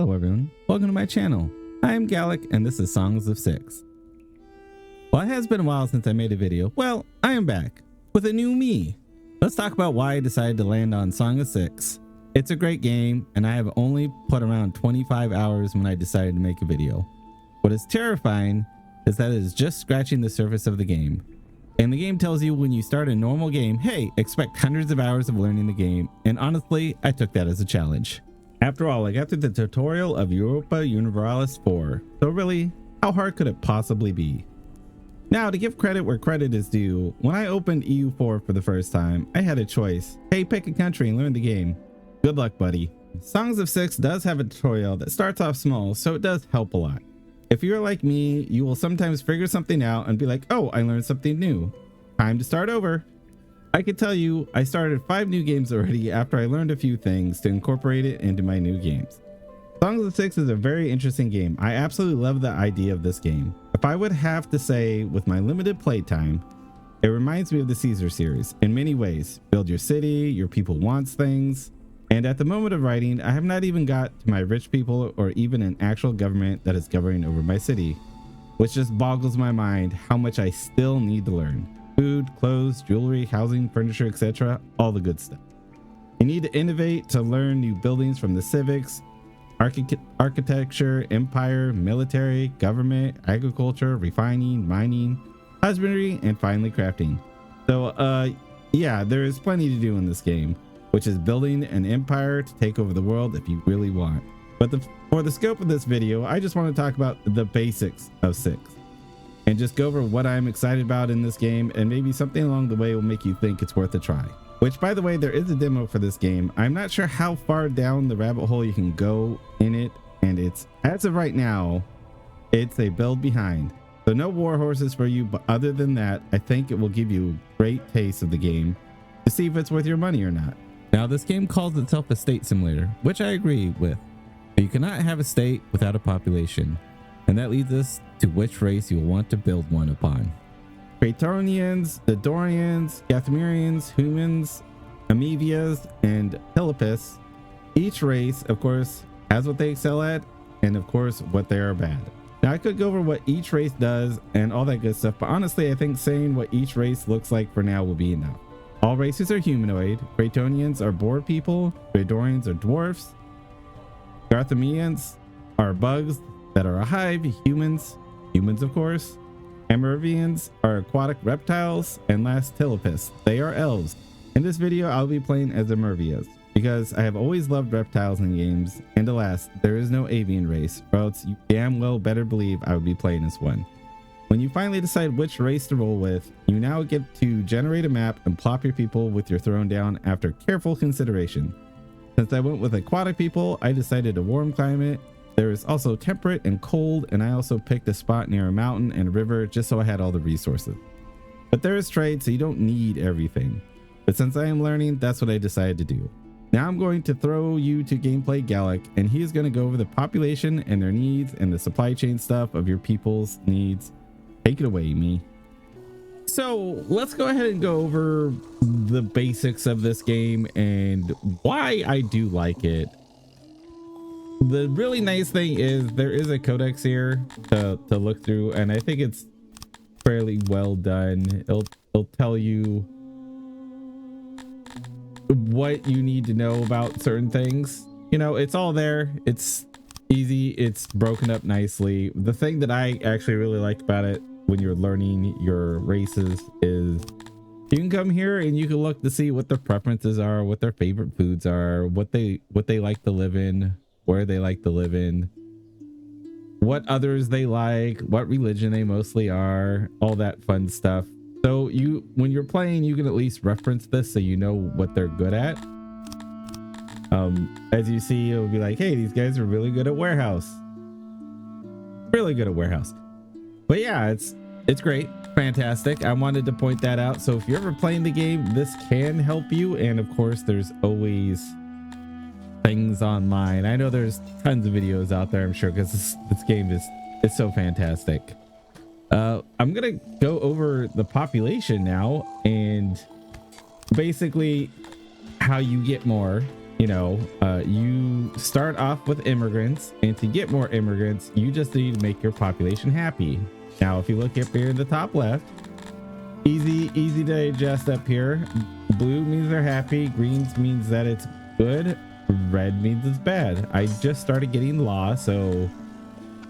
Hello everyone, welcome to my channel. I am Gallic and this is Songs of Syx. While it has been a while since I made a video, well, I am back with a new me. Let's talk about why I decided to land on Songs of Syx. It's a great game and I have only put around 25 hours when I decided to make a video. What is terrifying is that it is just scratching the surface of the game. And the game tells you when you start a normal game, hey, expect hundreds of hours of learning the game. And honestly, I took that as a challenge. After all, I got through the tutorial of Europa Universalis 4. So really, how hard could it possibly be? Now, to give credit where credit is due, when I opened EU4 for the first time, I had a choice. Hey, pick a country and learn the game. Good luck, buddy. Songs of Syx does have a tutorial that starts off small, so it does help a lot. If you're like me, you will sometimes figure something out and be like, oh, I learned something new. Time to start over. I can tell you, I started 5 new games already after I learned a few things to incorporate it into my new games. Songs of Syx is a very interesting game. I absolutely love the idea of this game. If I would have to say with my limited playtime, it reminds me of the Caesar series in many ways. Build your city, your people wants things. And at the moment of writing, I have not even got to my rich people or even an actual government that is governing over my city, which just boggles my mind how much I still need to learn. Food, clothes, jewelry, housing, furniture, etc. All the good stuff. You need to innovate to learn new buildings from the civics, architecture, empire, military, government, agriculture, refining, mining, husbandry, and finally crafting. So yeah, there is plenty to do in this game, which is building an empire to take over the world if you really want. But for the scope of this video, I just want to talk about the basics of Syx and just go over what I'm excited about in this game, and maybe something along the way will make you think it's worth a try. Which, by the way, there is a demo for this game. I'm not sure how far down the rabbit hole you can go in it, and it's, as of right now, it's a build behind. So no war horses for you, but other than that, I think it will give you a great taste of the game to see if it's worth your money or not. Now, this game calls itself a state simulator, which I agree with. But you cannot have a state without a population. And that leads us to which race you will want to build one upon. Praetorians, the Dorians, Gathmerians, Humans, Amevias, and Telepists. Each race, of course, has what they excel at, and of course, what they are bad. Now, I could go over what each race does and all that good stuff, but honestly, I think saying what each race looks like for now will be enough. All races are humanoid. Praetonians are boar people. Praetorians are dwarfs. Garthamians are bugs that are a hive. Humans of course. Emervians are aquatic reptiles. And last, Telepists. They are elves. In this video, I'll be playing as Emervias because I have always loved reptiles in games. And alas, there is no avian race, or else you damn well better believe I would be playing as one. When you finally decide which race to roll with, you now get to generate a map and plop your people with your throne down after careful consideration. Since I went with aquatic people, I decided a warm climate. There is also temperate and cold, and I also picked a spot near a mountain and a river just so I had all the resources. But there is trade, so you don't need everything. But since I am learning, that's what I decided to do. Now I'm going to throw you to Gameplay Gallic, and he is going to go over the population and their needs and the supply chain stuff of your people's needs. Take it away, me. So let's go ahead and go over the basics of this game and why I do like it. The really nice thing is there is a codex here to look through, and I think it's fairly well done. It'll tell you what you need to know about certain things. You know, it's all there. It's easy. It's broken up nicely. The thing that I actually really like about it when you're learning your races is you can come here and you can look to see what their preferences are, what their favorite foods are, what they like to live in, where they like to live in, what others they like, what religion they mostly are, all that fun stuff. So when you're playing, you can at least reference this so you know what they're good at. As you see, it'll be like, hey, these guys are really good at warehouse. Really good at warehouse. But yeah, it's great, fantastic. I wanted to point that out. So if you're ever playing the game, this can help you. And of course, there's always things online. I know there's tons of videos out there, I'm sure, because this game is so fantastic. I'm gonna go over the population now and basically how you get more. you start off with immigrants, and to get more immigrants, you just need to make your population happy. Now, if you look up here in the top left, easy to adjust up here. Blue means they're happy, greens means that it's good, red means it's bad. I just started getting law, so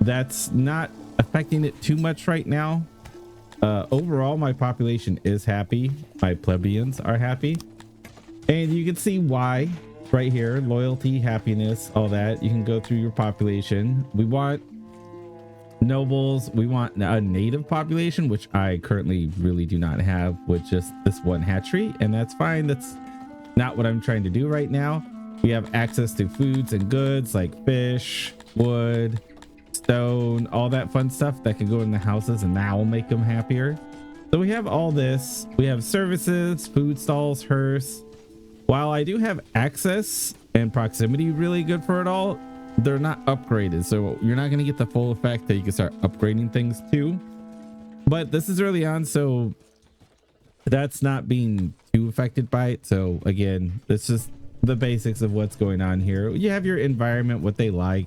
that's not affecting it too much right now. Overall, my population is happy, my plebeians are happy, and you can see why right here. Loyalty, happiness, all that. You can go through your population. We want nobles, we want a native population, which I currently really do not have with just this one hatchery, and that's fine. That's not what I'm trying to do right now. We have access to foods and goods like fish, wood, stone, all that fun stuff that can go in the houses, and that will make them happier. So we have all this. We have services, food stalls, hearths. While I do have access and proximity really good for it all, they're not upgraded, so you're not going to get the full effect that you can start upgrading things too. But this is early on, so that's not being too affected by it. So again, it's just the basics of what's going on here. You have your environment, what they like.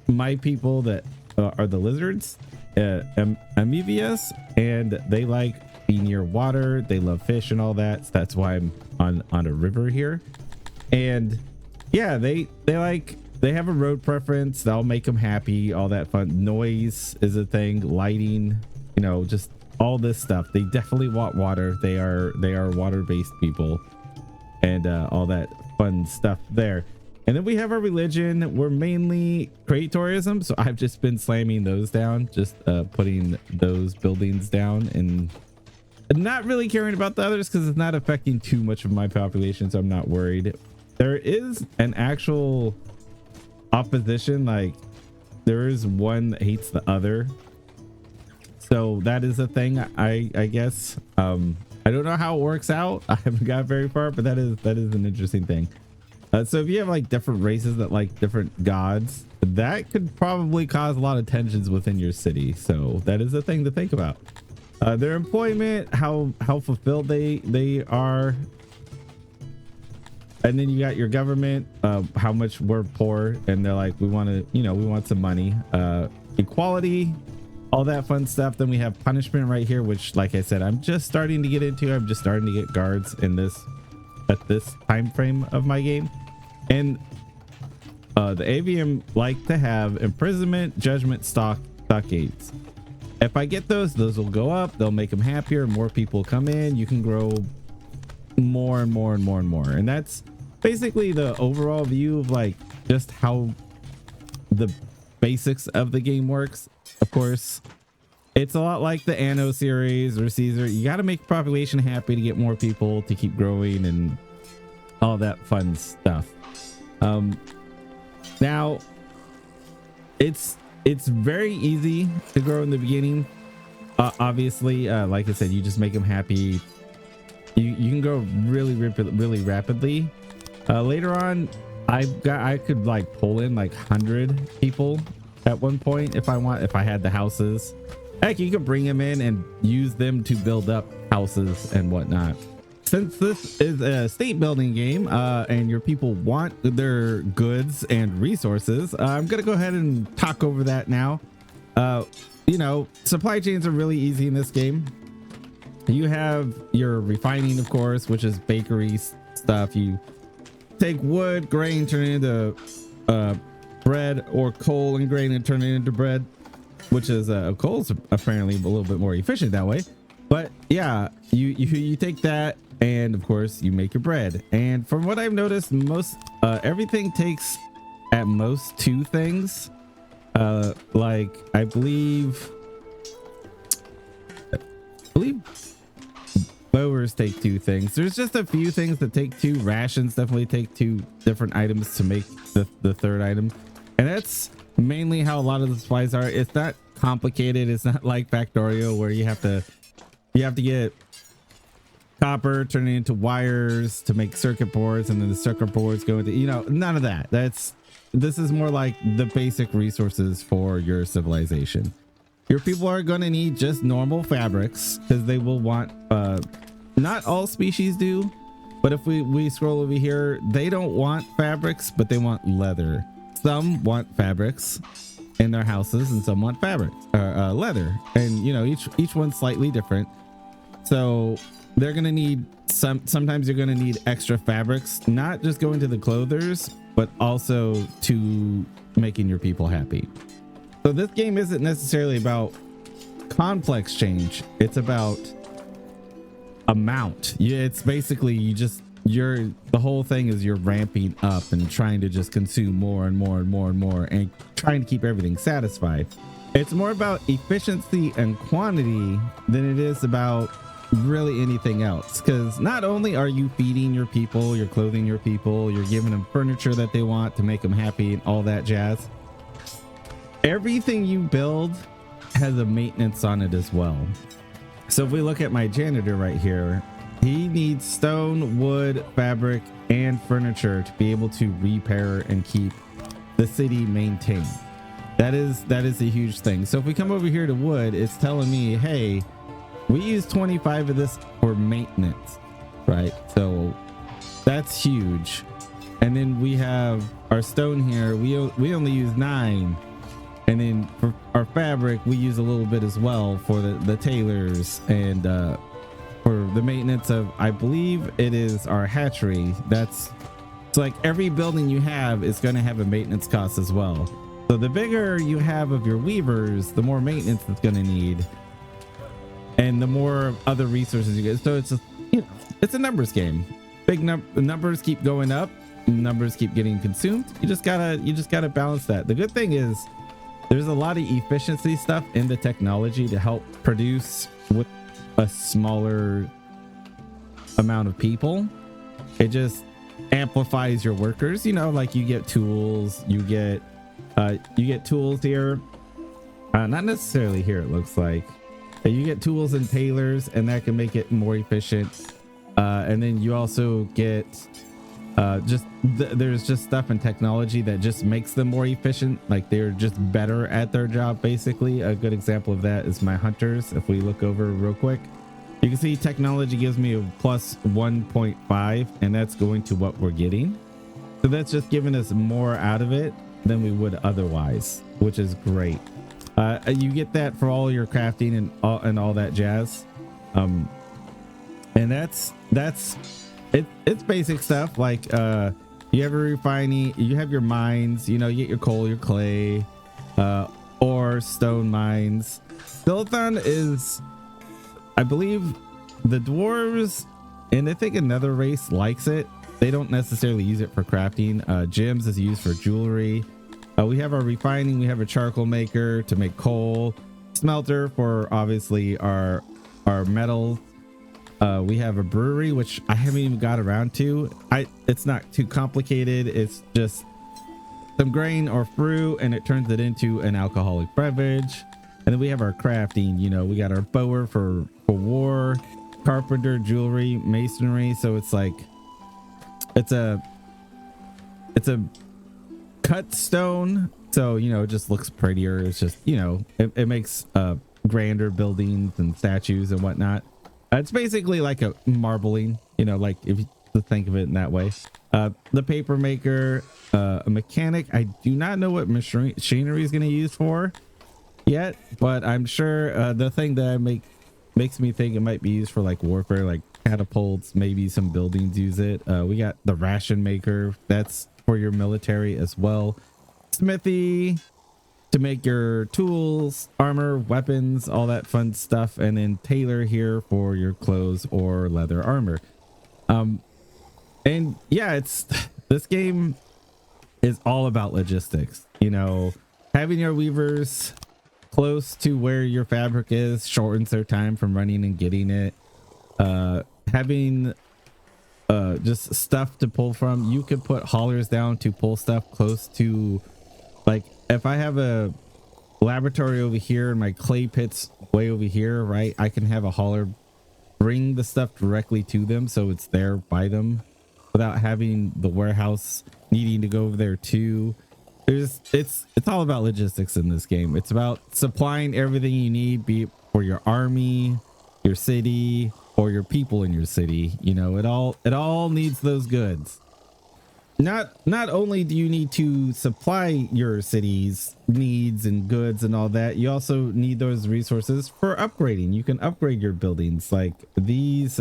My people that are the lizards, amphibious, and they like being near water. They love fish and all that, so that's why I'm on a river here. And yeah, they have a road preference. That'll make them happy. All that fun. Noise is a thing, lighting, just all this stuff. They definitely want water. They are water-based people, and all that fun stuff there. And then we have our religion. We're mainly creatorism, so I've just been slamming those down, just putting those buildings down, and not really caring about the others because it's not affecting too much of my population, so I'm not worried. There is an actual opposition, like there is one that hates the other, so that is a thing. I guess I don't know how it works out. I haven't got very far, but that is an interesting thing. So if you have like different races that like different gods, that could probably cause a lot of tensions within your city. So that is a thing to think about. Their employment, how fulfilled they are. And then you got your government, how much we're poor, and they're like, we want to, we want some money. Equality, all that fun stuff. Then we have punishment right here, which, like I said, I'm just starting to get into. I'm just starting to get guards in this at this time frame of my game. And the AVM like to have imprisonment, judgment, stockades. If I get those will go up. They'll make them happier. More people come in. You can grow more and more and more and more. And that's basically the overall view of like just how the basics of the game works. Of course, it's a lot like the Anno series or Caesar. You got to make population happy to get more people to keep growing and all that fun stuff. Now it's very easy to grow in the beginning. Obviously, like I said, you just make them happy. You can grow really rapidly. Later on, I could like pull in like 100 people at one point if I had the houses. Heck, you could bring them in and use them to build up houses and whatnot. Since this is a state building game and your people want their goods and resources, I'm gonna go ahead and talk over that now. Supply chains are really easy in this game. You have your refining, of course, which is bakery stuff. You take wood, grain, turn it into bread, or coal and grain and turn it into bread, which is coal's apparently a little bit more efficient that way. But yeah, you take that, and of course you make your bread. And from what I've noticed, most everything takes at most 2 things. Like I believe Bowers take 2 things. There's just a few things that take 2. Rations definitely take 2 different items to make the third item, and that's mainly how a lot of the supplies are. It's not complicated. It's not like Factorio where you have to get copper, turn it into wires to make circuit boards, and then the circuit boards go into, none of that. This is more like the basic resources for your civilization. Your people are going to need just normal fabrics because they will want, not all species do, But if we scroll over here, they don't want fabrics, but they want leather. Some want fabrics in their houses, and some want fabrics or leather, and you know, each one's slightly different. So they're gonna need sometimes you're gonna need extra fabrics, not just going to the clothers, but also to making your people happy. So this game isn't necessarily about complex change, it's about amount. Yeah, it's basically the whole thing is you're ramping up and trying to just consume more and more and more and more and trying to keep everything satisfied. It's more about efficiency and quantity than it is about really anything else, because not only are you feeding your people, you're clothing your people, you're giving them furniture that they want to make them happy and all that jazz. Everything you build has a maintenance on it as well. So if we look at my janitor right here, he needs stone, wood, fabric, and furniture to be able to repair and keep the city maintained. That is a huge thing. So if we come over here to wood, it's telling me, hey, we use 25 of this for maintenance, right? So that's huge. And then we have our stone here. We only use 9. And then for our fabric, we use a little bit as well for the tailors and for the maintenance of, I believe it is our hatchery. It's like every building you have is going to have a maintenance cost as well. So the bigger you have of your weavers, the more maintenance it's going to need, and the more other resources you get. So it's it's a numbers game. Big numbers keep going up, numbers keep getting consumed. You just gotta balance that. The good thing is there's a lot of efficiency stuff in the technology to help produce with a smaller amount of people. It just amplifies your workers, you know, like you get tools, you get tools here, not necessarily here, it looks like you get tools and tailors, and that can make it more efficient. And then you also get there's just stuff in technology that just makes them more efficient, like they're just better at their job. Basically, a good example of that is my hunters. If we look over real quick, you can see technology gives me a plus 1.5, and that's going to what we're getting. So that's just giving us more out of it than we would otherwise, which is great. You get that for all your crafting and all that jazz. And that's it. It's basic stuff like you have a refining, you have your mines, you know, you get your coal, your clay, or stone mines. Silicon is, I believe, the dwarves, and I think another race likes it. They don't necessarily use it for crafting. Gems is used for jewelry. We have our refining, we have a charcoal maker to make coal, smelter for obviously our metals. We have a brewery, which I haven't even got around to. It's not too complicated. It's just some grain or fruit, and it turns it into an alcoholic beverage. And then we have our crafting. You know, we got our bower for war, carpenter, jewelry, masonry. So it's like it's a cut stone. So, you know, it just looks prettier. It's just, you know, it makes grander buildings and statues and whatnot. It's basically like a marbling, you know, like if you think of it in that way. The paper maker, a mechanic. I do not know what machinery is going to use for yet, but I'm sure the thing that makes me think it might be used for like warfare, like catapults. Maybe some buildings use it. We got the ration maker. That's for your military as well. Smithy to make your tools, armor, weapons, all that fun stuff. And then tailor here for your clothes or leather armor. And yeah, this game is all about logistics. You know, having your weavers close to where your fabric is shortens their time from running and getting it. Having just stuff to pull from. You could put haulers down to pull stuff close to, like, if I have a laboratory over here and my clay pits way over here, right, I can have a hauler bring the stuff directly to them, so it's there by them without having the warehouse needing to go over there too. It's all about logistics in this game. It's about supplying everything you need, be it for your army, your city, or your people in your city. You know, it all needs those goods. Not only do you need to supply your city's needs and goods and all that, you also need those resources for upgrading. You can upgrade your buildings. Like these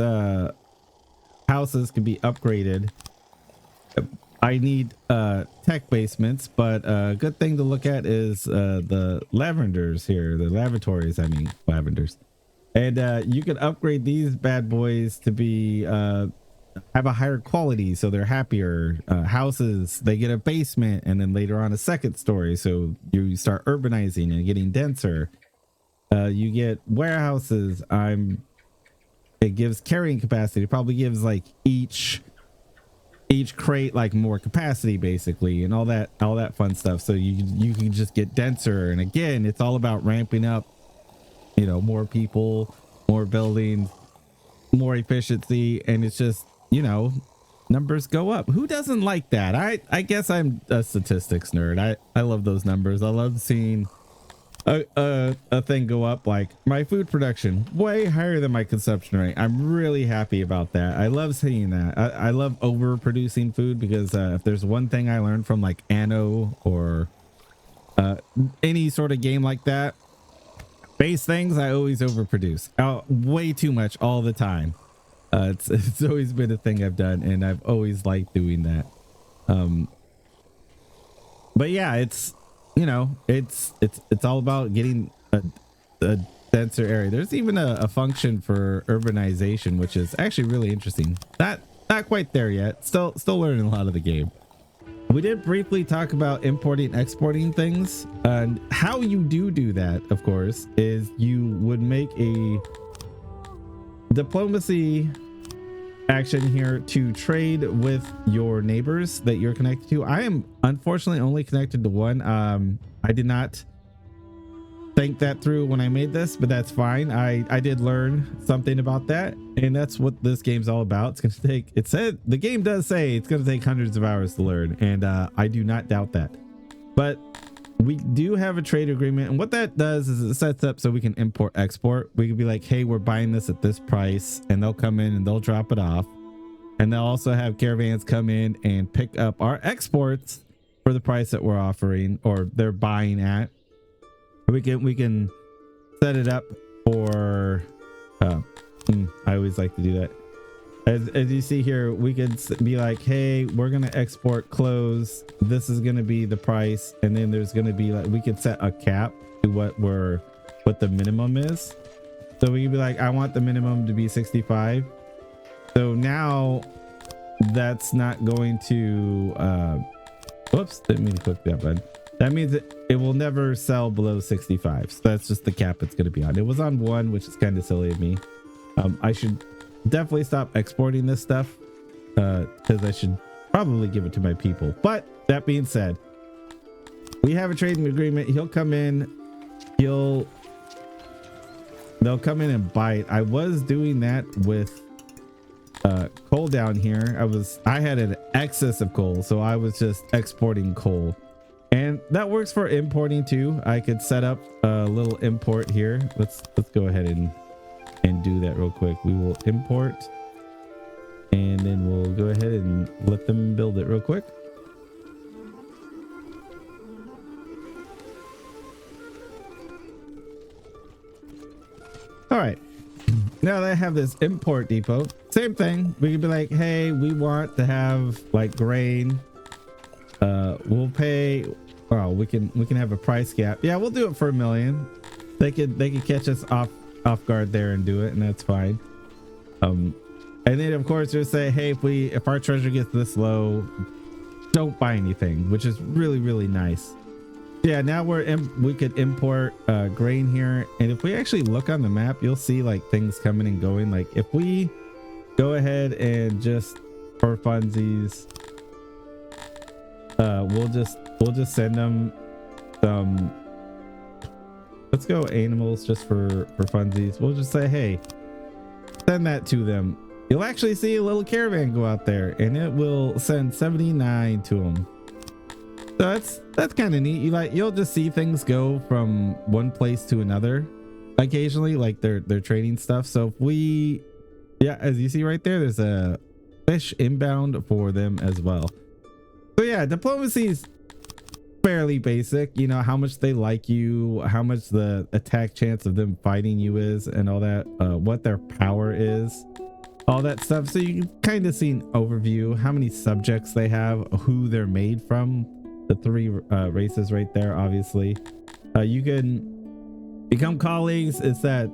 houses can be upgraded. I need tech basements, but a good thing to look at is the lavenders here, the lavatories. I mean lavenders. And you can upgrade these bad boys to be have a higher quality, so they're happier. Houses, they get a basement and then later on a second story, so you start urbanizing and getting denser. You get warehouses. It gives carrying capacity. It probably gives like each crate like more capacity basically, and all that fun stuff. So you can just get denser. And again, it's all about ramping up, you know, more people, more buildings, more efficiency, and it's just, you know, numbers go up. Who doesn't like that? I guess I'm a statistics nerd. I love those numbers. I love seeing a thing go up. Like my food production way higher than my consumption rate. I'm really happy about that. I love seeing that. I love overproducing food, because if there's one thing I learned from like Anno or any sort of game like that, base things, I always overproduce way too much all the time. It's always been a thing I've done, and I've always liked doing that. But yeah, it's, you know, it's all about getting a denser area. There's even a function for urbanization, which is actually really interesting. Not quite there yet. Still learning a lot of the game. We did briefly talk about importing, exporting things, and how you do that, of course, is you would make a diplomacy action here to trade with your neighbors that you're connected to. I am unfortunately only connected to one. I did not think that through when I made this, but that's fine. I did learn something about that, and that's what this game's all about. It's gonna take, it said, the game does say it's gonna take hundreds of hours to learn, and I do not doubt that. But we do have a trade agreement, and what that does is it sets up so we can import export. We could be like, hey, we're buying this at this price, and they'll come in and they'll drop it off, and they'll also have caravans come in and pick up our exports for the price that we're offering, or they're buying at. We can set it up for I always like to do that. As you see here, we could be like, hey, we're gonna export clothes, this is gonna be the price, and then there's gonna be like, we could set a cap to what the minimum is. So we could be like, I want the minimum to be 65. So now that's not going to whoops, didn't mean to click that button. That means it will never sell below 65. So that's just the cap it's going to be on. It was on 1, which is kind of silly of me. I should definitely stop exporting this stuff, because I should probably give it to my people. But that being said, we have a trading agreement. He'll come in, they'll come in and buy it. I was doing that with coal down here. I had an excess of coal, so I was just exporting coal, and that works for importing too. I could set up a little import here. Let's go ahead and do that real quick. We will import, and then we'll go ahead and let them build it real quick. All right, now that I have this import depot, same thing. We could be like, hey, we want to have like grain. We'll pay, well, we can have a price cap. Yeah, we'll do it for $1 million. They could catch us off guard there and do it, and that's fine. And then of course they'll say, hey, if our treasure gets this low, don't buy anything, which is really, really nice. Yeah, now we could import grain here, and if we actually look on the map, you'll see like things coming and going. Like if we go ahead and just for funsies, we'll just send them some, let's go animals just for funsies. We'll just say, hey, send that to them. You'll actually see a little caravan go out there, and it will send 79 to them. So that's kind of neat. You'll just see things go from one place to another occasionally, like they're trading stuff. So if we yeah, as you see right there, there's a fish inbound for them as well. So yeah, diplomacy is fairly basic. You know, how much they like you, how much the attack chance of them fighting you is, and all that, what their power is, all that stuff. So you can kind of see an overview, how many subjects they have, who they're made from, the three races right there. Obviously, you can become colleagues. It's that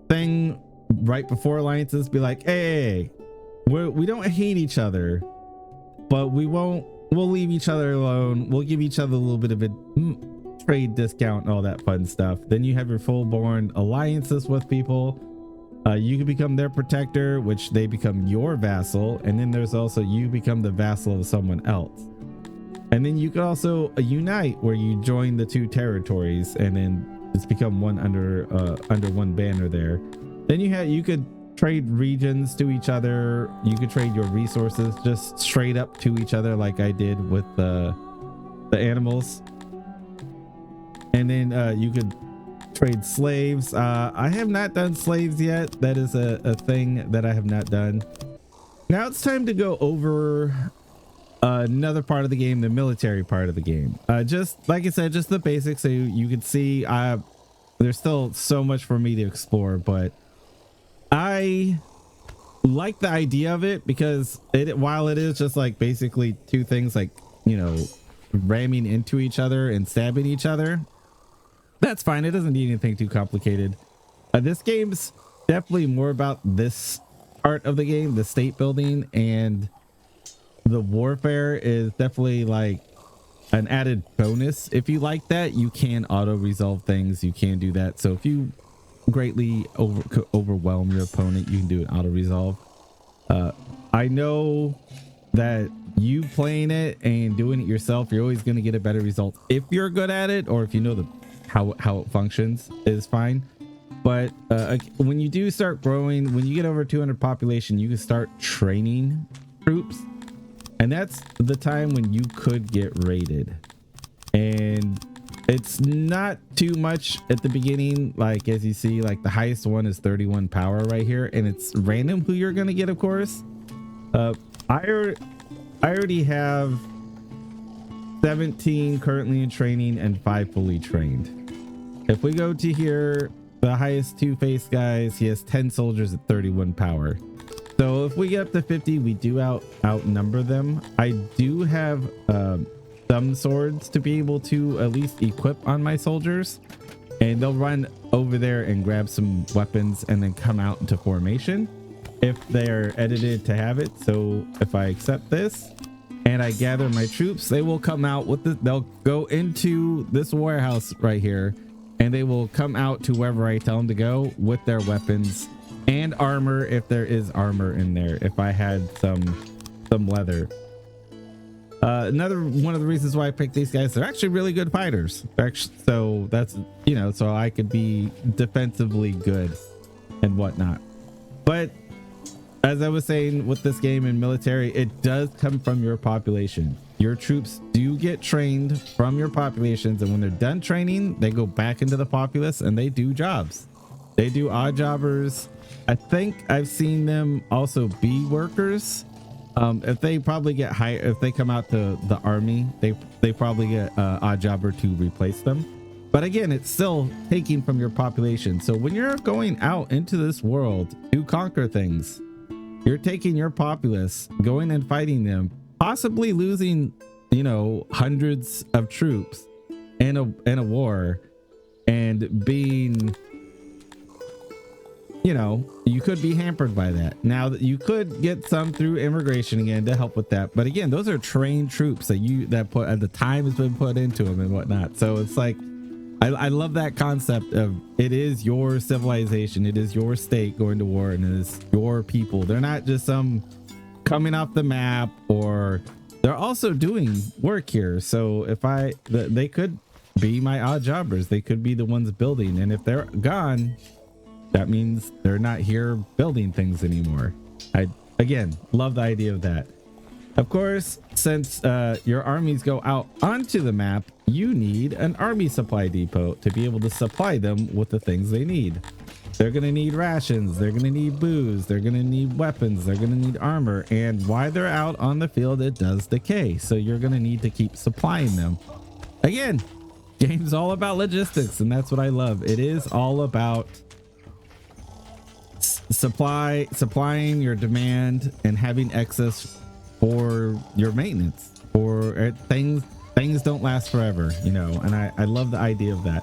thing right before alliances, be like, hey, we don't hate each other, but we'll leave each other alone. We'll give each other a little bit of a trade discount and all that fun stuff. Then you have your full-born alliances with people. You can become their protector, which they become your vassal. And then there's also, you become the vassal of someone else. And then you can also unite, where you join the two territories and then just become one under one banner there. Then you could trade regions to each other. You could trade your resources just straight up to each other, like I did with the animals. And then you could trade slaves. I have not done slaves yet. That is a thing that I have not done. Now it's time to go over another part of the game, the military part of the game. Just like I said, just the basics, so you can see there's still so much for me to explore, but I like the idea of it, because while it is just like basically two things, like, you know, ramming into each other and stabbing each other, that's fine. It doesn't need anything too complicated. This game's definitely more about this part of the game, the state building, and the warfare is definitely like an added bonus. If you like that, you can auto resolve things. You can do that. So if you greatly overwhelm your opponent, you can do an auto resolve. I know that you playing it and doing it yourself, you're always going to get a better result if you're good at it, or if you know how it functions is fine. But when you do start growing, when you get over 200 population, you can start training troops, and that's the time when you could get raided. And it's not too much at the beginning. Like, as you see, like the highest one is 31 power right here, and it's random who you're gonna get, of course. I already have 17 currently in training and 5 fully trained. If we go to here, the highest two-faced guys, he has 10 soldiers at 31 power. So if we get up to 50, we do outnumber them. I do have some swords to be able to at least equip on my soldiers, and they'll run over there and grab some weapons and then come out into formation if they're edited to have it. So if I accept this and I gather my troops, they will come out with they'll go into this warehouse right here, and they will come out to wherever I tell them to go with their weapons and armor, if there is armor in there, if I had some leather. Another one of the reasons why I picked these guys, they're actually really good fighters. So that's, you know, so I could be defensively good and whatnot. But as I was saying, with this game in military, it does come from your population. Your troops do get trained from your populations, and when they're done training, they go back into the populace and they do jobs. They do odd jobbers. I think I've seen them also be workers. If they probably get higher, if they come out to the army, they probably get odd jobber to replace them. But again, it's still taking from your population. So when you're going out into this world to conquer things, you're taking your populace, going and fighting them, possibly losing, you know, hundreds of troops in a war, and being, you know, you could be hampered by that. Now that you could get some through immigration again to help with that, but again, those are trained troops that put at the time has been put into them and whatnot. So it's like, I love that concept of, it is your civilization, it is your state going to war, and it is your people. They're not just some coming off the map, or they're also doing work here. So if they could be my odd jobbers, they could be the ones building, and if they're gone, that means they're not here building things anymore. I again love the idea of that. Of course, since your armies go out onto the map, you need an army supply depot to be able to supply them with the things they need. They're going to need rations. They're going to need booze. They're going to need weapons. They're going to need armor. And while they're out on the field, it does decay. So you're going to need to keep supplying them. Again, game's all about logistics, and that's what I love. It is all about supplying your demand and having excess for your maintenance. For things don't last forever, you know, and I love the idea of that.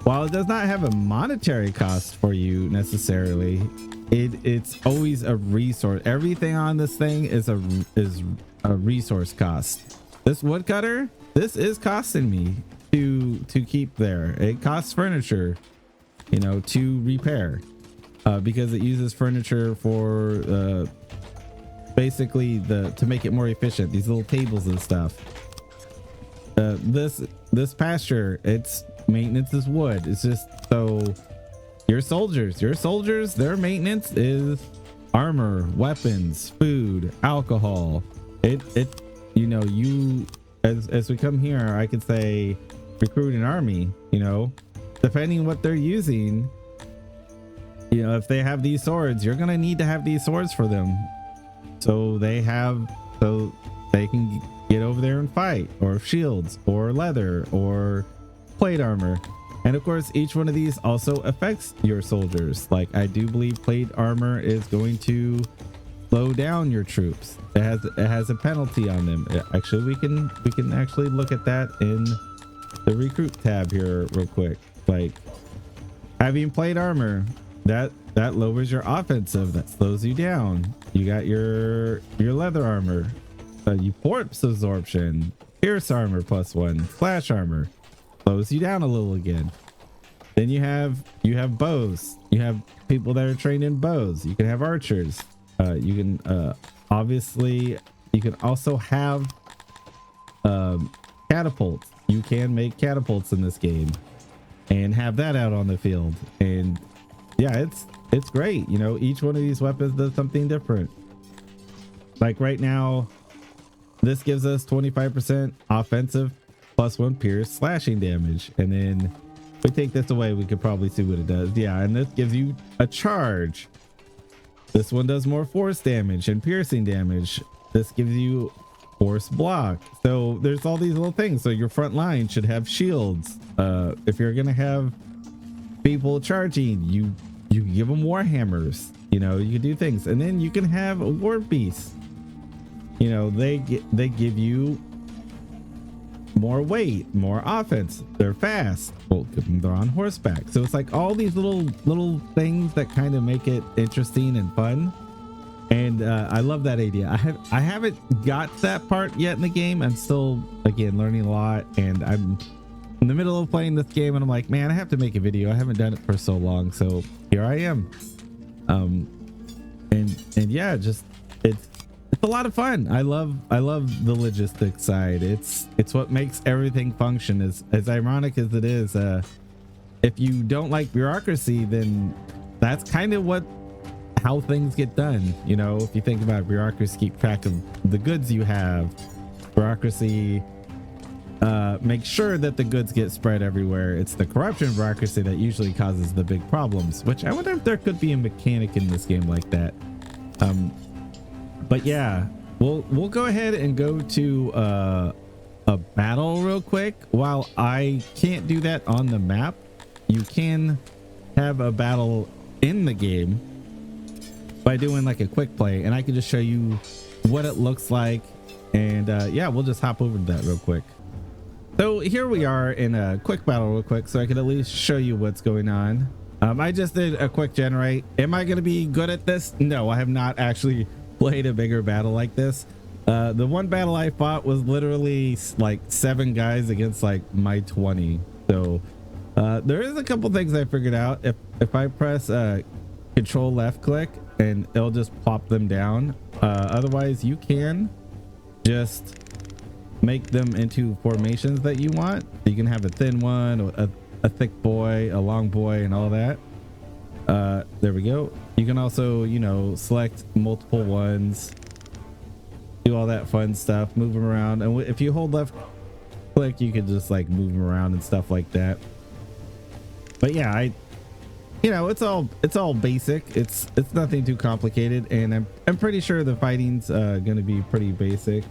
While it does not have a monetary cost for you necessarily, it's always a resource. Everything on this thing is a resource cost. This woodcutter, this is costing me to keep there. It costs furniture, you know, to repair, because it uses furniture for basically to make it more efficient. These little tables and stuff. This pasture, its maintenance is wood. It's just so your soldiers, their maintenance is armor, weapons, food, alcohol. It you know, you as we come here, I could say recruit an army, you know, depending what they're using. You know, if they have these swords, you're gonna need to have these swords for them, so they can get over there and fight, or shields, or leather, or plate armor. And of course, each one of these also affects your soldiers. Like, I do believe plate armor is going to slow down your troops. It has a penalty on them. Actually, we can actually look at that in the recruit tab here real quick. Like, having plate armor, that lowers your offensive, that slows you down. You got your leather armor, you force absorption, pierce armor +1, slash armor, slows you down a little again. Then you have bows. You have people that are trained in bows. You can have archers. You can obviously, you can also have catapults. You can make catapults in this game and have that out on the field. And yeah, it's great. You know, each one of these weapons does something different. Like right now, this gives us 25% offensive +1 pierce slashing damage. And then if we take this away, we could probably see what it does. Yeah, and this gives you a charge. This one does more force damage and piercing damage. This gives you force block. So there's all these little things. So your front line should have shields. If you're gonna have people charging, you give them war hammers. You know, you can do things. And then you can have a war beast. You know, they give you more weight, more offense. They're fast. Well, they're on horseback. So it's like all these little things that kind of make it interesting and fun. And I love that idea. I haven't got that part yet in the game. I'm still, again, learning a lot, and I'm in the middle of playing this game, and I'm like, man, I have to make a video. I haven't done it for so long, so here I am. And yeah, just it's a lot of fun. I love the logistics side. It's what makes everything function. As ironic as it is, if you don't like bureaucracy, then that's kind of how things get done. You know, if you think about bureaucracy, keep track of the goods you have. Bureaucracy make sure that the goods get spread everywhere. It's the corruption bureaucracy that usually causes the big problems, which I wonder if there could be a mechanic in this game like that. But yeah, we'll go ahead and go to a battle real quick. While I can't do that on the map, you can have a battle in the game by doing like a quick play, and I can just show you what it looks like. And yeah, we'll just hop over to that real quick. So here we are in a quick battle real quick, so I can at least show you what's going on. I just did a quick generate. Am I going to be good at this? No, I have not actually played a bigger battle like this. The one battle I fought was literally like 7 guys against like my 20. So there is a couple things I figured out. If I press control left click, and it'll just plop them down. Otherwise, you can just make them into formations that you want. You can have a thin one, a thick boy, a long boy, and all that. There we go. You can also, you know, select multiple ones, do all that fun stuff, move them around. And if you hold left click, you can just like move them around and stuff like that. But yeah, you know, it's all basic. It's nothing too complicated, and I'm pretty sure the fighting's gonna be pretty basic.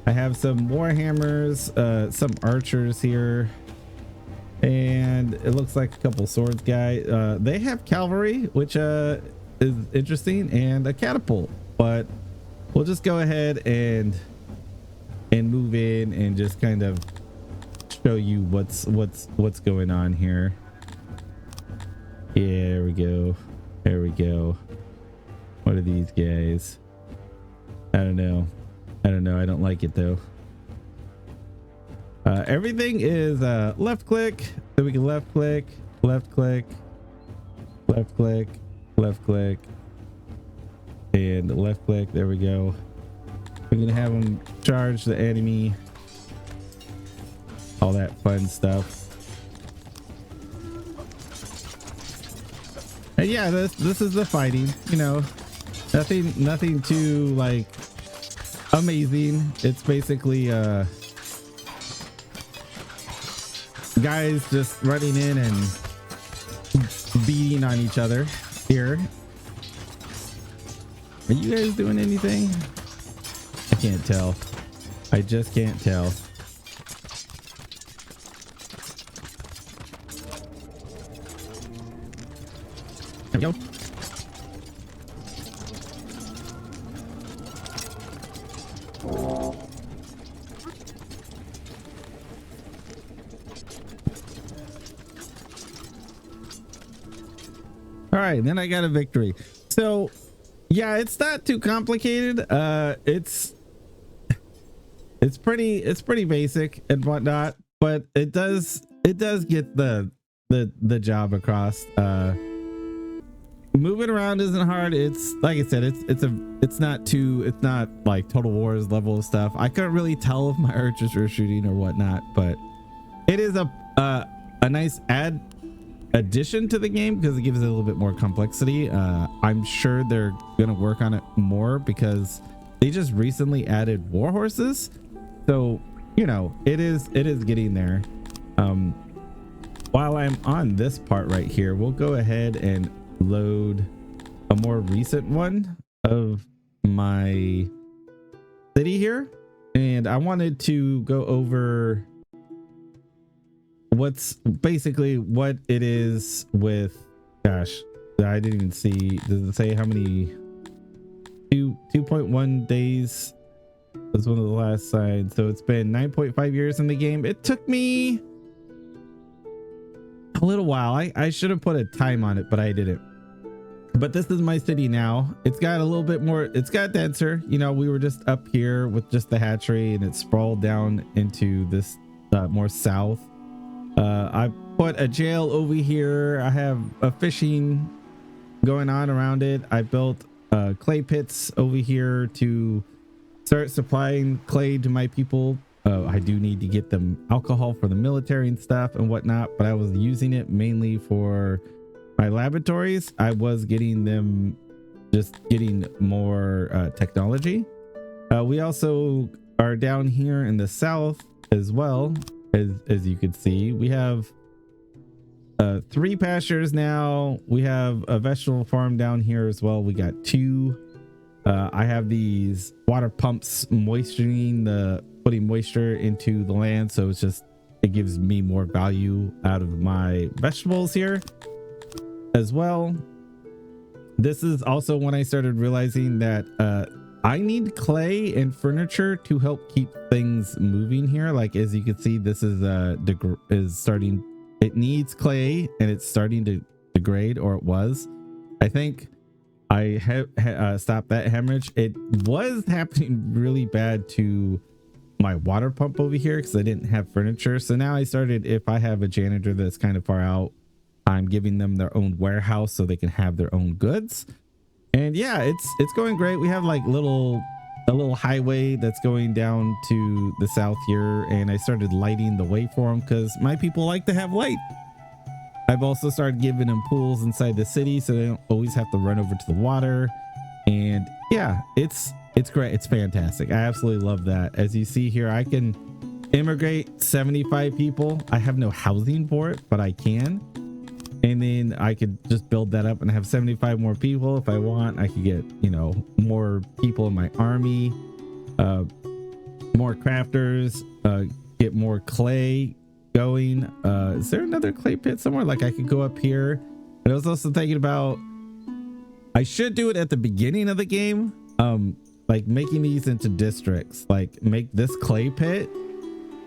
I have some warhammers, some archers here, and it looks like a couple swords guy. They have cavalry, which is interesting, and a catapult. But we'll just go ahead and move in and just kind of show you what's going on here. Yeah, there we go. There we go. What are these guys? I don't know. I don't like it though. Everything is left click, so we can left click, left click, left click, left click, and left click. There we go. We're gonna have them charge the enemy, all that fun stuff. And yeah, this is the fighting. You know, nothing too like amazing. It's basically guys just running in and beating on each other here. Are you guys doing anything? I can't tell. I just can't tell. There we go. All right, then I got a victory. So yeah, it's not too complicated. It's pretty basic and whatnot, but it does get the job across. Moving around isn't hard. It's like I said, it's not like Total War's level of stuff. I couldn't really tell if my archers were shooting or whatnot, but it is a nice addition to the game because it gives it a little bit more complexity. I'm sure they're gonna work on it more because they just recently added war horses, so you know it is getting there. While I'm on this part right here, we'll go ahead and load a more recent one of my city here, and I wanted to go over what's basically what it is with, gosh, I didn't even see, does it say how many? 2.1 days was one of the last signs, so it's been 9.5 years in the game. It took me a little while. I should have put a time on it, but I didn't. But this is my city now. It's got a little bit more, it's got denser. You know, we were just up here with just the hatchery, and it sprawled down into this more south. I put a jail over here. I have a fishing going on around it. I built clay pits over here to start supplying clay to my people. I do need to get them alcohol for the military and stuff and whatnot, but I was using it mainly for my laboratories. I was getting them, just getting more technology. We also are down here in the south as well. As you can see, we have 3 pastures now. We have a vegetable farm down here as well. We got 2. I have these water pumps putting moisture into the land, so it gives me more value out of my vegetables here as well. This is also when I started realizing that I need clay and furniture to help keep things moving here. Like, as you can see, this is starting, it needs clay and it's starting to degrade, or it was. I think I have stopped that hemorrhage. It was happening really bad to my water pump over here because I didn't have furniture. So now I started, if I have a janitor that's kind of far out, I'm giving them their own warehouse so they can have their own goods. And yeah, it's going great. We have like a little highway that's going down to the south here, and I started lighting the way for them because my people like to have light. I've also started giving them pools inside the city so they don't always have to run over to the water. And yeah, it's great. It's fantastic. I absolutely love that. As you see here, I can immigrate 75 people. I have no housing for it, but I can. and then I could just build that up and have 75 more people. If I want, I could get, you know, more people in my army, more crafters, get more clay going. Is there another clay pit somewhere? Like I could go up here. And I was also thinking about, I should do it at the beginning of the game, like making these into districts, like make this clay pit,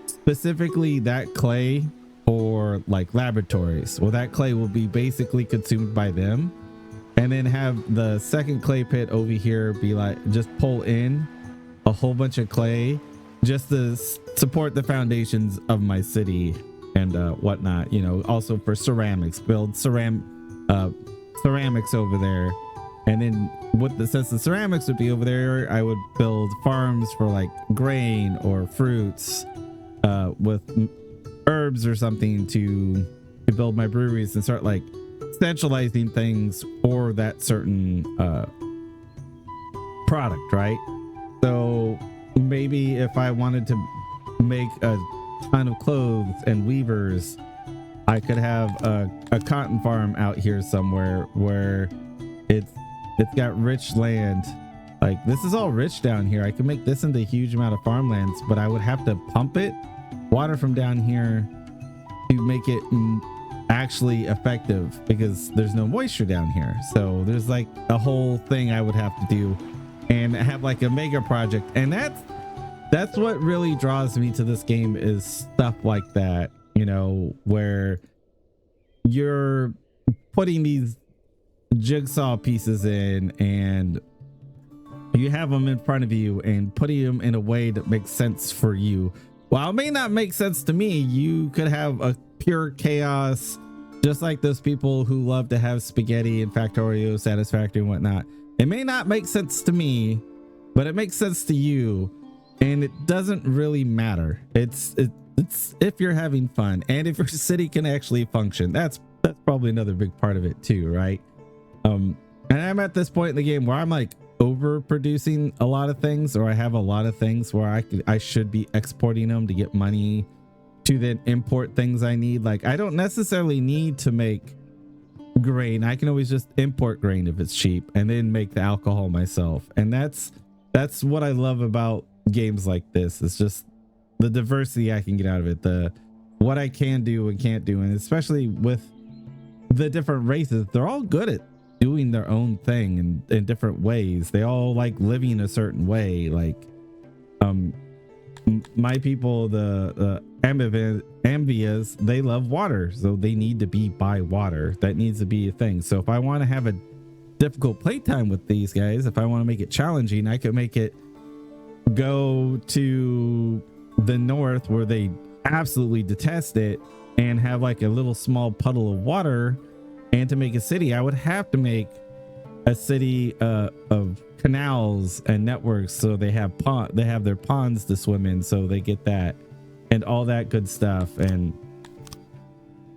specifically that clay for like laboratories. Well, that clay will be basically consumed by them, and then have the second clay pit over here be like, just pull in a whole bunch of clay just to support the foundations of my city and whatnot, you know. Also for ceramics, build ceramics over there. And then since the ceramics would be over there, I would build farms for like grain or fruits, with herbs or something to build my breweries and start like centralizing things for that certain product, right? So maybe if I wanted to make a ton of clothes and weavers, I could have a cotton farm out here somewhere where it's got rich land. Like this is all rich down here. I could make this into a huge amount of farmlands, but I would have to pump it, water from down here to make it actually effective, because there's no moisture down here. So there's like a whole thing I would have to do and have like a mega project. And that's what really draws me to this game, is stuff like that, you know, where you're putting these jigsaw pieces in and you have them in front of you and putting them in a way that makes sense for you. While it may not make sense to me, you could have a pure chaos, just like those people who love to have spaghetti and Factorio Satisfactory and whatnot. It may not make sense to me, but it makes sense to you, and it doesn't really matter. It's if you're having fun and if your city can actually function. That's probably another big part of it too, right? And I'm at this point in the game where I'm like overproducing a lot of things, or I have a lot of things where I should be exporting them to get money to then import things I need. Like I don't necessarily need to make grain. I can always just import grain if it's cheap and then make the alcohol myself. And that's what I love about games like this. It's just the diversity I can get out of it, what I can do and can't do. And especially with the different races, they're all good at doing their own thing in different ways. They all like living a certain way. Like my people, the Ambias, they love water, so they need to be by water. That needs to be a thing. So if I want to have a difficult playtime with these guys, if I want to make it challenging, I could make it go to the north where they absolutely detest it and have like a little small puddle of water. And to make a city, I would have to make a city of canals and networks, so they have their ponds to swim in, so they get that and all that good stuff. And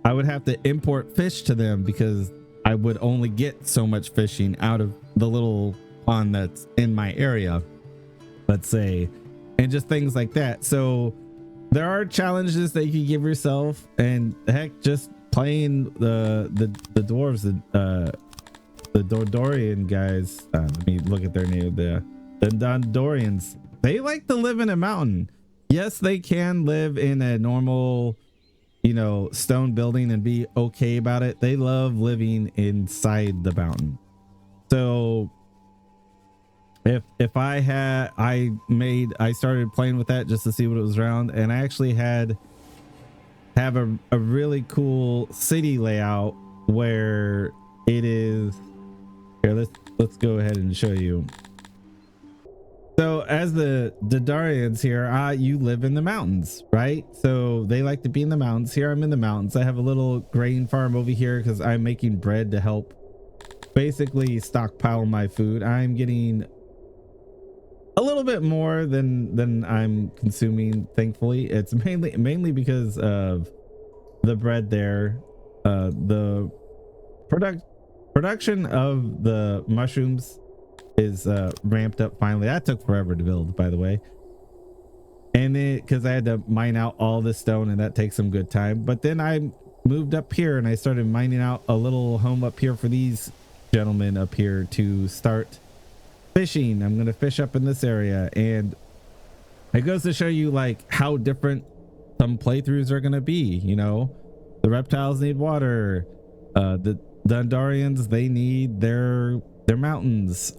I would have to import fish to them because I would only get so much fishing out of the little pond that's in my area, let's say, and just things like that. So there are challenges that you can give yourself, and heck, just playing the dwarves, the Dordorian guys. Let me look at their name. The Dondorians. They like to live in a mountain. Yes, they can live in a normal, you know, stone building and be okay about it. They love living inside the mountain. So if I started playing with that just to see what it was around, and I actually have a really cool city layout where it is here. Let's go ahead and show you. So as the Dardarians here, you live in the mountains, right? So they like to be in the mountains. Here I'm in the mountains. I have a little grain farm over here because I'm making bread to help basically stockpile my food. I'm getting a little bit more than I'm consuming, thankfully. It's mainly because of the bread there. The production of the mushrooms is ramped up finally. That took forever to build, by the way, and then because I had to mine out all the stone, and that takes some good time. But then I'm moved up here and I started mining out a little home up here for these gentlemen up here to start fishing. I'm going to fish up in this area, and it goes to show you like how different some playthroughs are going to be. You know, the reptiles need water. The Dundarians, they need their mountains.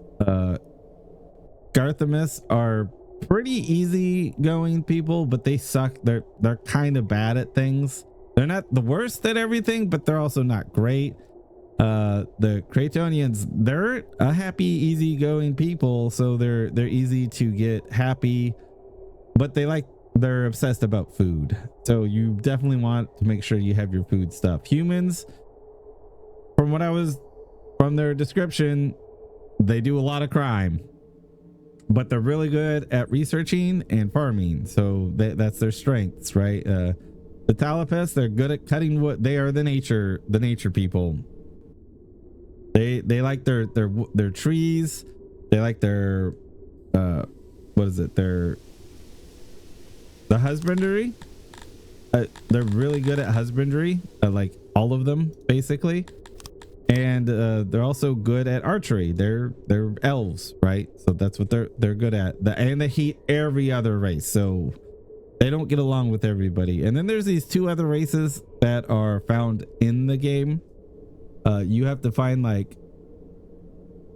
Garthamis are pretty easy going people, but they suck. They're kind of bad at things. They're not the worst at everything, but they're also not great. The Cratonians, they're a happy, easygoing people, so they're easy to get happy, but they're obsessed about food. So you definitely want to make sure you have your food stuff. Humans, from their description, they do a lot of crime, but they're really good at researching and farming. So that's their strengths, right? The Talapis, they're good at cutting wood. They are the nature people. They like their trees. They like their the husbandry. They're really good at husbandry, like all of them basically. And they're also good at archery. They're elves, right? So that's what they're good at. And they hate every other race, so they don't get along with everybody. And then there's these two other races that are found in the game. You have to find like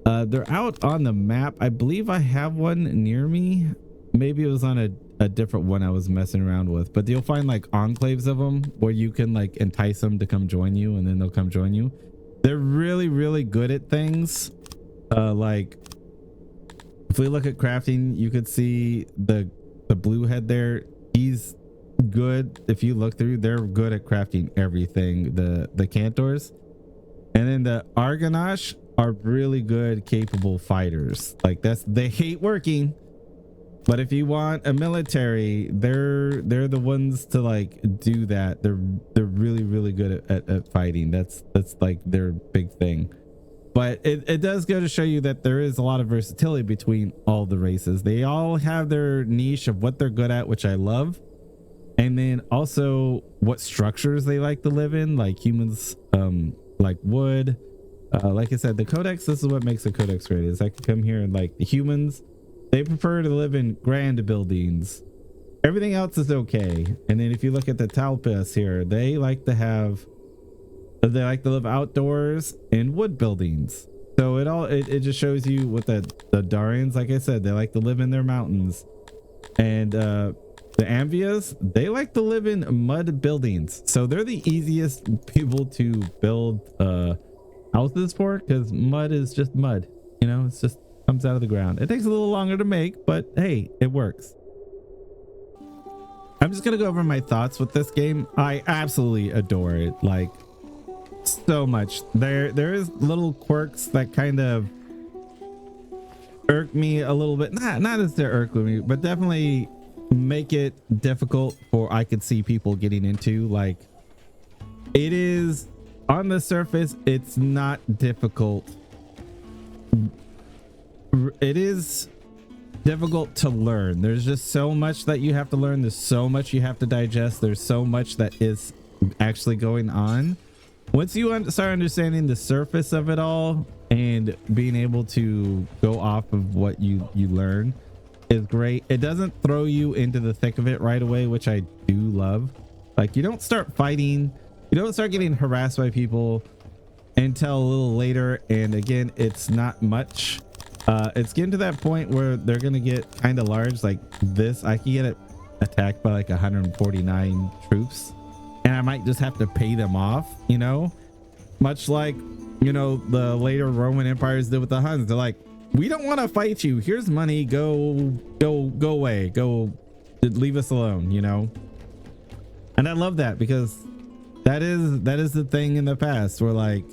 they're out on the map. I believe I have one near me. Maybe it was on a different one I was messing around with, but you'll find like enclaves of them where you can like entice them to come join you, and then they'll come join you. They're really, really good at things. Like if we look at crafting, you could see the blue head there. He's good. If you look through, they're good at crafting everything. The Cantors, and then the Argonash are really good, capable fighters. Like they hate working, but if you want a military, they're the ones to like do that. They're really, really good at fighting. That's like their big thing. But it does go to show you that there is a lot of versatility between all the races. They all have their niche of what they're good at, which I love. And then also what structures they like to live in, like humans, like wood. Like I said, the codex, this is what makes a codex great, is I can come here and like the humans, they prefer to live in grand buildings. Everything else is okay. And then if you look at the Talpis here, they like to live outdoors in wood buildings. So it just shows you what the Darians, like I said, they like to live in their mountains. And the Amvias, they like to live in mud buildings. So they're the easiest people to build houses for, because mud is just mud. You know, it's just comes out of the ground. It takes a little longer to make, but hey, it works. I'm just gonna go over my thoughts with this game. I absolutely adore it, like so much. There is little quirks that kind of irk me a little bit. Not as they're irk me, but definitely make it difficult for I could see people getting into. Like, it is on the surface, it's not difficult. It is difficult to learn. There's just so much that you have to learn. There's so much you have to digest. There's so much that is actually going on. Once you start understanding the surface of it all and being able to go off of what you learn is great. It doesn't throw you into the thick of it right away, which I do love. Like, you don't start fighting, you don't start getting harassed by people until a little later. And again, it's not much. It's getting to that point where they're gonna get kind of large. Like this, I can get attacked by like 149 troops, and I might just have to pay them off, you know, much like, you know, the later Roman empires did with the Huns. They're like, we don't want to fight you, here's money, go away, go, leave us alone, you know. And I love that, because that is the thing in the past where, like,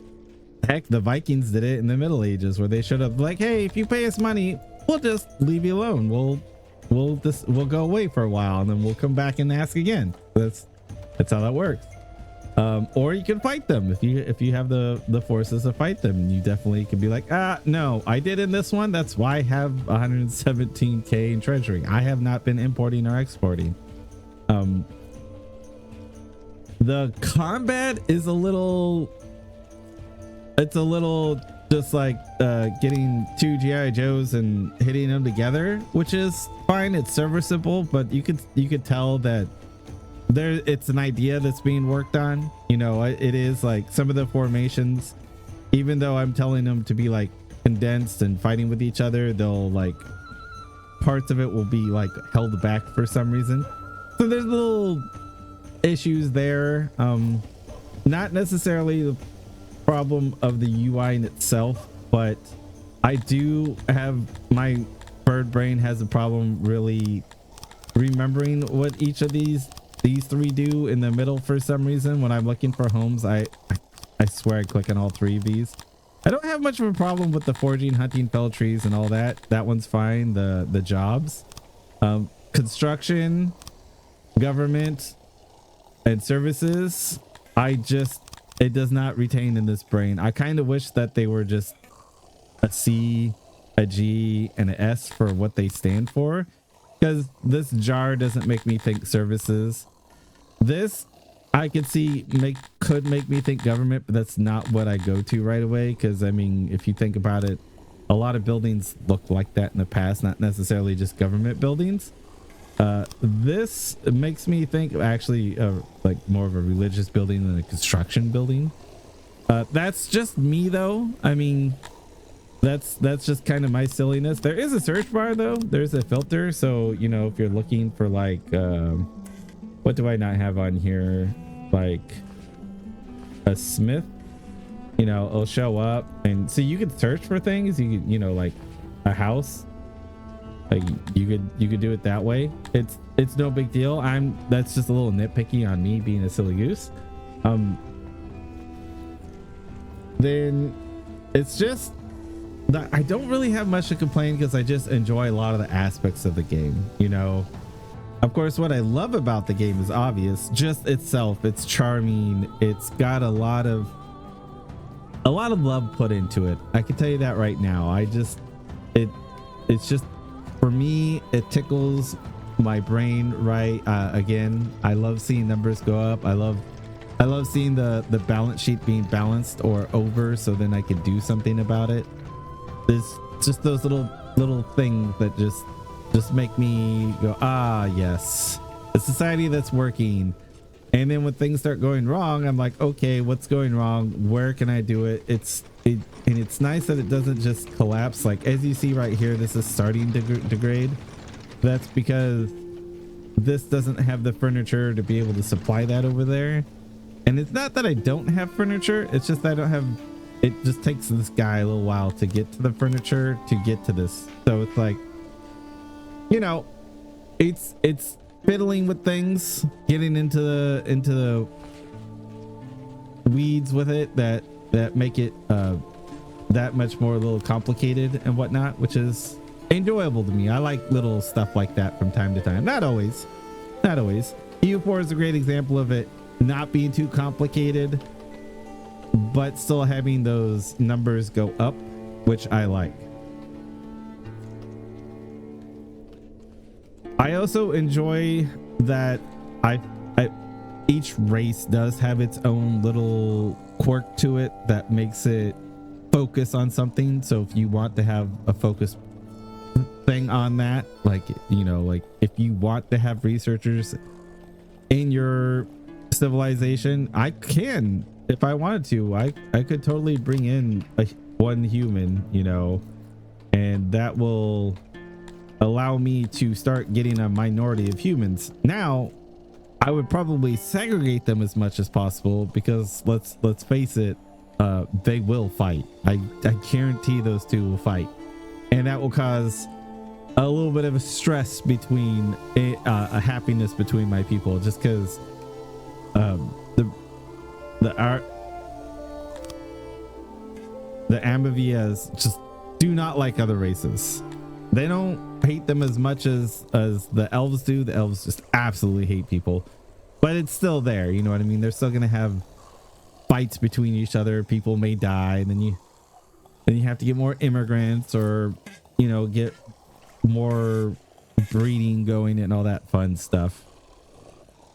heck, the Vikings did it in the Middle Ages, where they showed up like, hey, if you pay us money, we'll just leave you alone, we'll go away for a while, and then we'll come back and ask again. That's how that works. Or you can fight them if you have the forces to fight them. You definitely can be like, no, I did in this one, that's why I have 117k in treasury. I have not been importing or exporting. The combat is a little, it's a little just like getting two GI Joes and hitting them together, which is fine. It's serviceable, but you could tell that there it's an idea that's being worked on. You know, it is like some of the formations, even though I'm telling them to be like condensed and fighting with each other, they'll like parts of it will be like held back for some reason. So there's little issues there. Not necessarily the problem of the UI in itself, but I do have, my bird brain has a problem really remembering what each of these three do in the middle for some reason. When I'm looking for homes, I swear I click on all three of these. I don't have much of a problem with the foraging, hunting, fell trees, and all that. That one's fine. The jobs, construction, government, and services, it does not retain in this brain. I kind of wish that they were just a C, a G, and an S for what they stand for, because this jar doesn't make me think services. This I could see could make me think government, but that's not what I go to right away, because I mean, if you think about it, a lot of buildings look like that in the past, not necessarily just government buildings. This makes me think actually like more of a religious building than a construction building. That's just me though. I mean, that's just kind of my silliness. There is a search bar though. There's a filter, so you know, if you're looking for like what do I not have on here, like a smith, you know, it'll show up, and so you could search for things. You could, you know, like a house, like you could do it that way. It's no big deal. That's just a little nitpicky on me being a silly goose. Then it's just that I don't really have much to complain, because I just enjoy a lot of the aspects of the game. You know, of course, what I love about the game is obvious, just itself. It's charming. It's got a lot of love put into it. I can tell you that right now. It's just, for me, it tickles my brain, right? Again, I love seeing numbers go up. I love seeing the balance sheet being balanced or over, so then I can do something about it. There's just those little things that just make me go, ah, yes, a society that's working. And then when things start going wrong, I'm like, okay, what's going wrong? Where can I do it? And it's nice that it doesn't just collapse. Like, as you see right here, this is starting to degrade. That's because this doesn't have the furniture to be able to supply that over there. And it's not that I don't have furniture, it's just that I don't have, it just takes this guy a little while to get to the furniture to get to this. So it's like, you know, it's fiddling with things, getting into the weeds with it that make it that much more a little complicated and whatnot, which is enjoyable to me. I like little stuff like that from time to time. Not always. EU4 is a great example of it not being too complicated, but still having those numbers go up, which I like. I also enjoy that each race does have its own little quirk to it that makes it focus on something. So if you want to have a focus thing on that, like, you know, like if you want to have researchers in your civilization, I can, if I wanted to, I could totally bring in one human, you know, and that will allow me to start getting a minority of humans. Now I would probably segregate them as much as possible, because let's face it, they will fight. I guarantee those two will fight, and that will cause a little bit of a stress between a happiness between my people, just because the Amavias just do not like other races. They don't hate them as much as the elves do. The elves just absolutely hate people, but it's still there. You know what I mean? They're still gonna have fights between each other. People may die, and then you have to get more immigrants, or, you know, get more breeding going and all that fun stuff.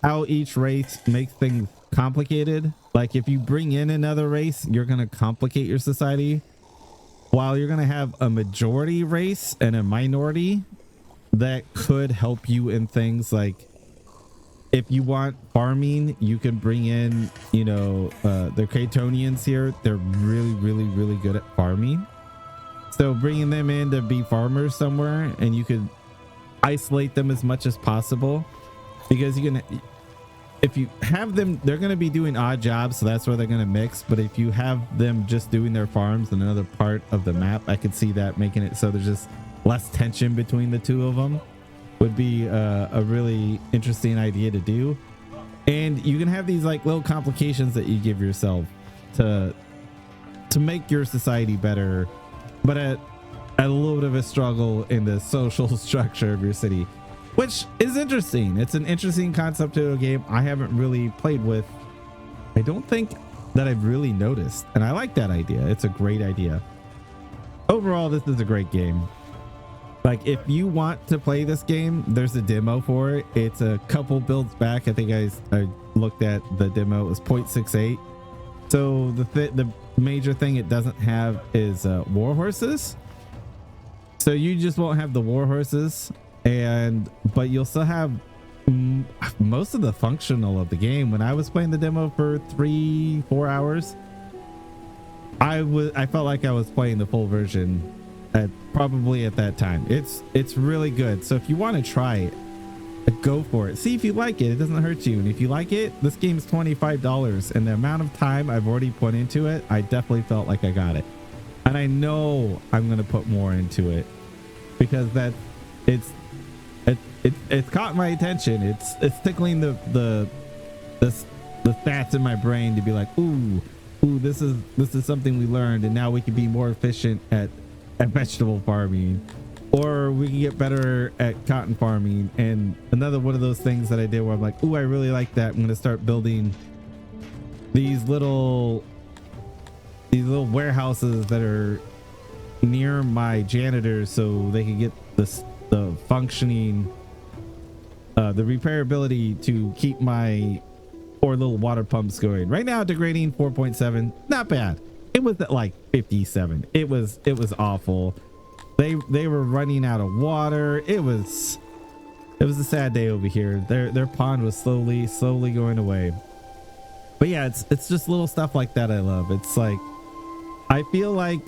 How each race makes things complicated. Like if you bring in another race, you're going to complicate your society, while you're going to have a majority race and a minority that could help you in things like, if you want farming, you can bring in, you know, the Cretonians here. They're really good at farming. So bringing them in to be farmers somewhere, and you could isolate them as much as possible, because you can, if you have them, they're going to be doing odd jobs. So that's where they're going to mix. But if you have them just doing their farms in another part of the map, I could see that making it so there's just less tension between the two of them. Would be a really interesting idea to do. And you can have these like little complications that you give yourself to make your society better, but at a little bit of a struggle in the social structure of your city, which is interesting. It's an interesting concept to a game I haven't really played with. I don't think that I've really noticed, and I like that idea. It's a great idea. Overall, this is a great game. Like, if you want to play this game, there's a demo for it. It's a couple builds back. I think I looked at the demo. It was 0.68. So the major thing it doesn't have is war horses. So you just won't have the war horses, but you'll still have most of the functional of the game. When I was playing the demo for 3-4 hours, I felt like I was playing the full version. Probably at that time. It's really good. So if you want to try it, go for it. See if you like it. It doesn't hurt you. And if you like it, this game's $25, and the amount of time I've already put into it, I definitely felt like I got it. And I know I'm going to put more into it, because it's caught my attention. It's tickling the stats in my brain to be like, ooh, this is something we learned, and now we can be more efficient at vegetable farming, or we can get better at cotton farming. And another one of those things that I did where I'm like, ooh, I really like that. I'm going to start building these little warehouses that are near my janitors, so they can get the functioning, the repairability to keep my 4 little water pumps going. Right now, degrading 4.7, not bad. It was at like 57. It was awful. They were running out of water. It was a sad day over here. Their pond was slowly going away. But yeah, it's just little stuff like that I love. It's like, I feel like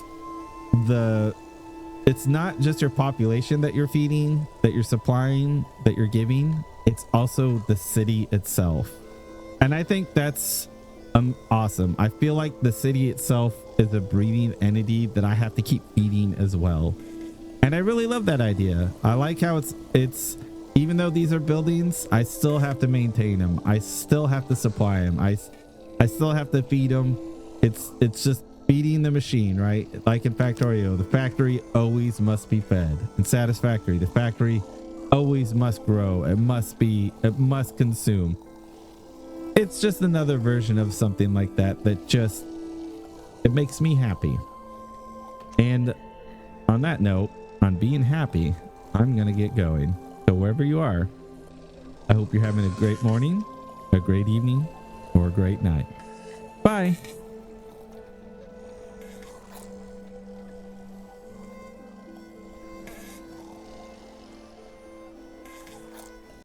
it's not just your population that you're feeding, that you're supplying, that you're giving. It's also the city itself. And I think that's awesome. I feel like the city itself is a breathing entity that I have to keep feeding as well. And I really love that idea. I like how it's even though these are buildings, I still have to maintain them. I still have to supply them. I still have to feed them. It's just feeding the machine, right? Like in Factorio, the factory always must be fed. In Satisfactory, the factory always must grow. It must consume. It's just another version of something like that just, it makes me happy. And on that note, on being happy, I'm gonna get going. So wherever you are, I hope you're having a great morning, a great evening, or a great night. Bye.